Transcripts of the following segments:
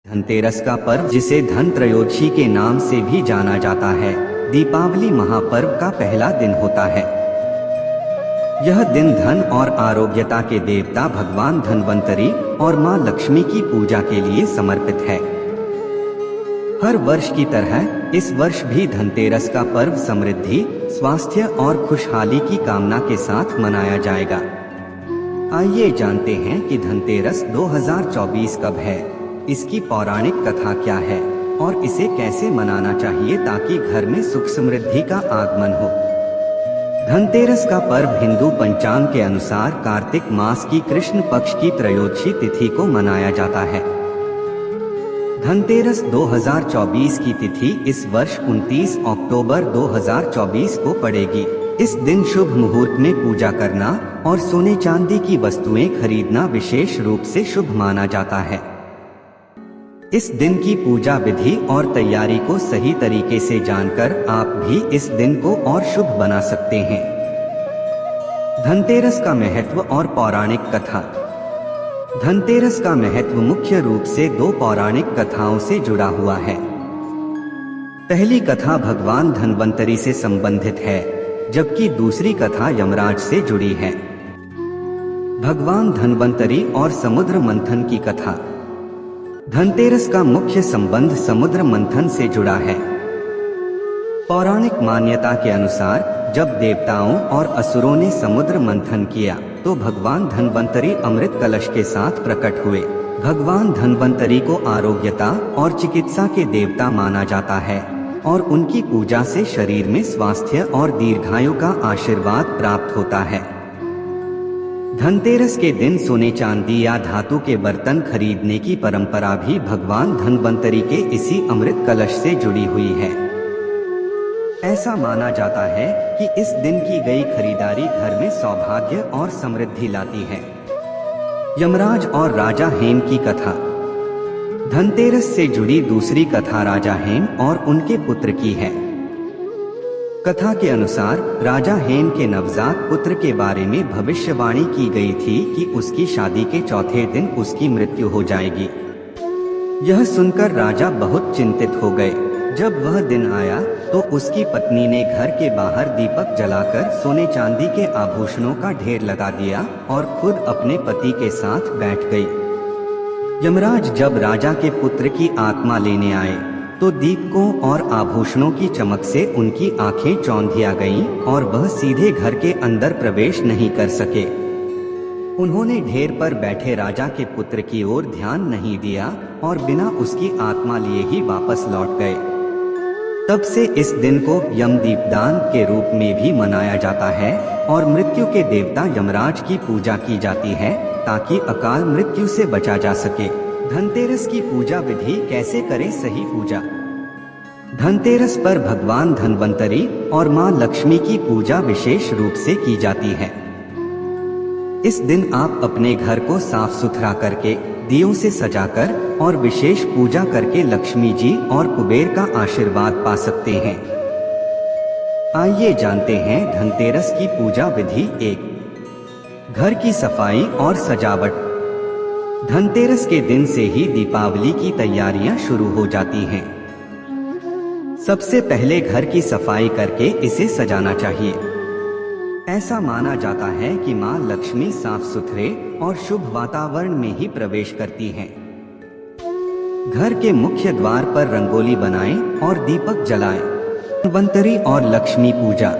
धनतेरस का पर्व, जिसे धन त्रयोदशी के नाम से भी जाना जाता है, दीपावली महापर्व का पहला दिन होता है। यह दिन धन और आरोग्यता के देवता भगवान धन्वंतरी और मां लक्ष्मी की पूजा के लिए समर्पित है। हर वर्ष की तरह इस वर्ष भी धनतेरस का पर्व समृद्धि, स्वास्थ्य और खुशहाली की कामना के साथ मनाया जाएगा। आइए जानते हैं कि धनतेरस 2024 कब है, इसकी पौराणिक कथा क्या है और इसे कैसे मनाना चाहिए ताकि घर में सुख समृद्धि का आगमन हो। धनतेरस का पर्व हिंदू पंचांग के अनुसार कार्तिक मास की कृष्ण पक्ष की त्रयोदशी तिथि को मनाया जाता है। धनतेरस 2024 की तिथि इस वर्ष 29 अक्टूबर 2024 को पड़ेगी। इस दिन शुभ मुहूर्त में पूजा करना और सोने चांदी की वस्तुएं खरीदना विशेष रूप से शुभ माना जाता है। इस दिन की पूजा विधि और तैयारी को सही तरीके से जानकर आप भी इस दिन को और शुभ बना सकते हैं। धनतेरस का महत्व और पौराणिक कथा। धनतेरस का महत्व मुख्य रूप से दो पौराणिक कथाओं से जुड़ा हुआ है। पहली कथा भगवान धन्वंतरी से संबंधित है, जबकि दूसरी कथा यमराज से जुड़ी है। भगवान धन्वंतरी और समुद्र मंथन की कथा। धनतेरस का मुख्य संबंध समुद्र मंथन से जुड़ा है। पौराणिक मान्यता के अनुसार जब देवताओं और असुरों ने समुद्र मंथन किया तो भगवान धन्वंतरी अमृत कलश के साथ प्रकट हुए। भगवान धन्वंतरी को आरोग्यता और चिकित्सा के देवता माना जाता है और उनकी पूजा से शरीर में स्वास्थ्य और दीर्घायु का आशीर्वाद प्राप्त होता है। धनतेरस के दिन सोने चांदी या धातु के बर्तन खरीदने की परंपरा भी भगवान धन्वंतरी के इसी अमृत कलश से जुड़ी हुई है। ऐसा माना जाता है कि इस दिन की गई खरीदारी घर में सौभाग्य और समृद्धि लाती है। यमराज और राजा हेम की कथा। धनतेरस से जुड़ी दूसरी कथा राजा हेम और उनके पुत्र की है। कथा के अनुसार राजा हेम के नवजात पुत्र के बारे में भविष्यवाणी की गई थी कि उसकी शादी के चौथे दिन उसकी मृत्यु हो जाएगी। यह सुनकर राजा बहुत चिंतित हो गए। जब वह दिन आया तो उसकी पत्नी ने घर के बाहर दीपक जलाकर सोने चांदी के आभूषणों का ढेर लगा दिया और खुद अपने पति के साथ बैठ गई। यमराज जब राजा के पुत्र की आत्मा लेने आए तो दीपकों और आभूषणों की चमक से उनकी आंखें चौंधिया गईं और वह सीधे घर के अंदर प्रवेश नहीं कर सके। उन्होंने ढेर पर बैठे राजा के पुत्र की ओर ध्यान नहीं दिया और बिना उसकी आत्मा लिए ही वापस लौट गए। तब से इस दिन को यम दीपदान के रूप में भी मनाया जाता है और मृत्यु के देवता यमराज की पूजा की जाती है ताकि अकाल मृत्यु से बचा जा सके। धनतेरस की पूजा विधि कैसे करें। सही पूजा। धनतेरस पर भगवान धन्वंतरी और मां लक्ष्मी की पूजा विशेष रूप से की जाती है। इस दिन आप अपने घर को साफ सुथरा करके, दियों से सजाकर और विशेष पूजा करके लक्ष्मी जी और कुबेर का आशीर्वाद पा सकते हैं। आइए जानते हैं धनतेरस की पूजा विधि। 1. घर की सफाई और सजावट। धनतेरस के दिन से ही दीपावली की तैयारियां शुरू हो जाती हैं। सबसे पहले घर की सफाई करके इसे सजाना चाहिए। ऐसा माना जाता है कि मां लक्ष्मी साफ सुथरे और शुभ वातावरण में ही प्रवेश करती हैं। घर के मुख्य द्वार पर रंगोली बनाएं और दीपक जलाएं। धन्वंतरी और लक्ष्मी पूजा।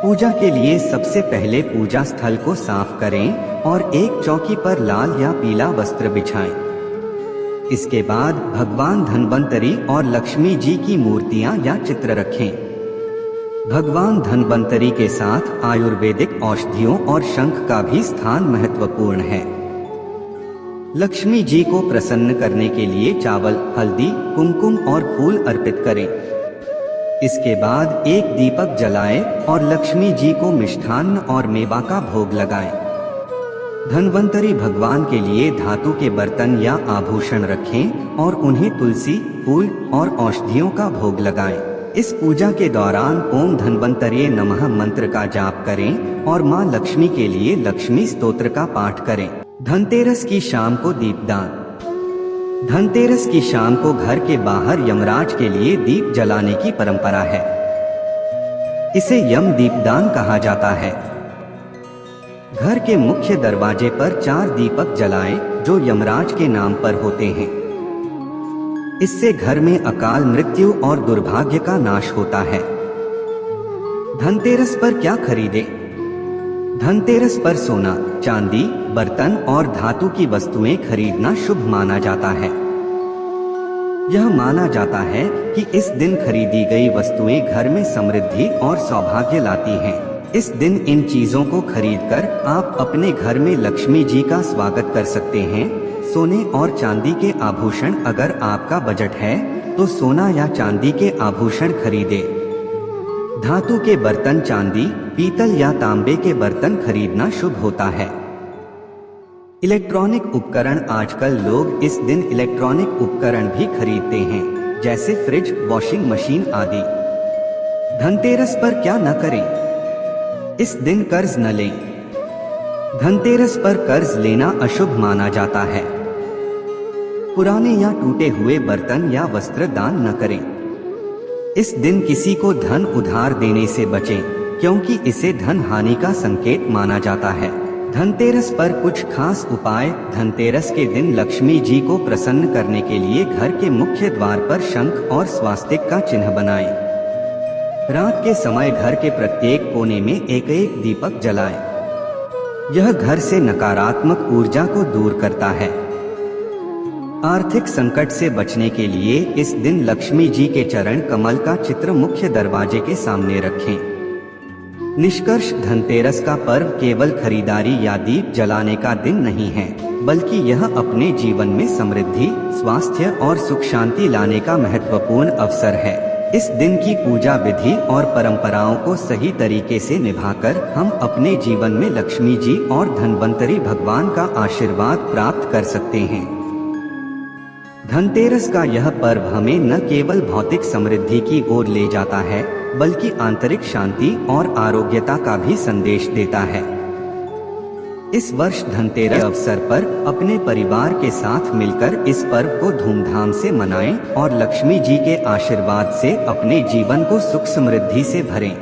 पूजा के लिए सबसे पहले पूजा स्थल को साफ करें और एक चौकी पर लाल या पीला वस्त्र बिछाएं। इसके बाद भगवान धन्वंतरी और लक्ष्मी जी की मूर्तियां या चित्र रखें। भगवान धन्वंतरी के साथ आयुर्वेदिक औषधियों और शंख का भी स्थान महत्वपूर्ण है। लक्ष्मी जी को प्रसन्न करने के लिए चावल, हल्दी, कुमकुम और फूल अर्पित करें। इसके बाद एक दीपक जलाएं और लक्ष्मी जी को मिष्ठान्न और मेवा का भोग लगाएं। धन्वंतरी भगवान के लिए धातु के बर्तन या आभूषण रखें और उन्हें तुलसी, फूल और औषधियों का भोग लगाएं। इस पूजा के दौरान ओम धन्वंतरिये नमः मंत्र का जाप करें और मां लक्ष्मी के लिए लक्ष्मी स्तोत्र का पाठ करें। धनतेरस की शाम को दीपदान। धनतेरस की शाम को घर के बाहर यमराज के लिए दीप जलाने की परंपरा है। इसे यम दीपदान कहा जाता है। घर के मुख्य दरवाजे पर 4 दीपक जलाएं जो यमराज के नाम पर होते हैं। इससे घर में अकाल मृत्यु और दुर्भाग्य का नाश होता है। धनतेरस पर क्या खरीदें? धनतेरस पर सोना, चांदी, बर्तन और धातु की वस्तुएं खरीदना शुभ माना जाता है। यह माना जाता है कि इस दिन खरीदी गई वस्तुएं घर में समृद्धि और सौभाग्य लाती हैं। इस दिन इन चीजों को खरीदकर आप अपने घर में लक्ष्मी जी का स्वागत कर सकते हैं। सोने और चांदी के आभूषण, अगर आपका बजट है तो सोना या चांदी के आभूषण खरीदें। धातु के बर्तन, चांदी, पीतल या तांबे के बर्तन खरीदना शुभ होता है। इलेक्ट्रॉनिक उपकरण, आजकल लोग इस दिन इलेक्ट्रॉनिक उपकरण भी खरीदते हैं, जैसे फ्रिज, वॉशिंग मशीन आदि। धनतेरस पर क्या न करें? इस दिन कर्ज न लें। धनतेरस पर कर्ज लेना अशुभ माना जाता है। पुराने या टूटे हुए बर्तन या वस्त्र दान न करें। इस दिन किसी को धन उधार देने से बचें, क्योंकि इसे धन हानि का संकेत माना जाता है। धनतेरस पर कुछ खास उपाय। धनतेरस के दिन लक्ष्मी जी को प्रसन्न करने के लिए घर के मुख्य द्वार पर शंख और स्वास्तिक का चिन्ह बनाएं। रात के समय घर के प्रत्येक कोने में एक एक दीपक जलाएं। यह घर से नकारात्मक ऊर्जा को दूर करता है। आर्थिक संकट से बचने के लिए इस दिन लक्ष्मी जी के चरण कमल का चित्र मुख्य दरवाजे के सामने रखें। निष्कर्ष, धनतेरस का पर्व केवल खरीदारी या दीप जलाने का दिन नहीं है, बल्कि यह अपने जीवन में समृद्धि, स्वास्थ्य और सुख शांति लाने का महत्वपूर्ण अवसर है। इस दिन की पूजा विधि और परंपराओं को सही तरीके से निभाकर हम अपने जीवन में लक्ष्मी जी और धनवंतरी भगवान का आशीर्वाद प्राप्त कर सकते हैं। धनतेरस का यह पर्व हमें न केवल भौतिक समृद्धि की ओर ले जाता है, बल्कि आंतरिक शांति और आरोग्यता का भी संदेश देता है। इस वर्ष धनतेरस अवसर पर अपने परिवार के साथ मिलकर इस पर्व को धूमधाम से मनाएं और लक्ष्मी जी के आशीर्वाद से अपने जीवन को सुख समृद्धि से भरें।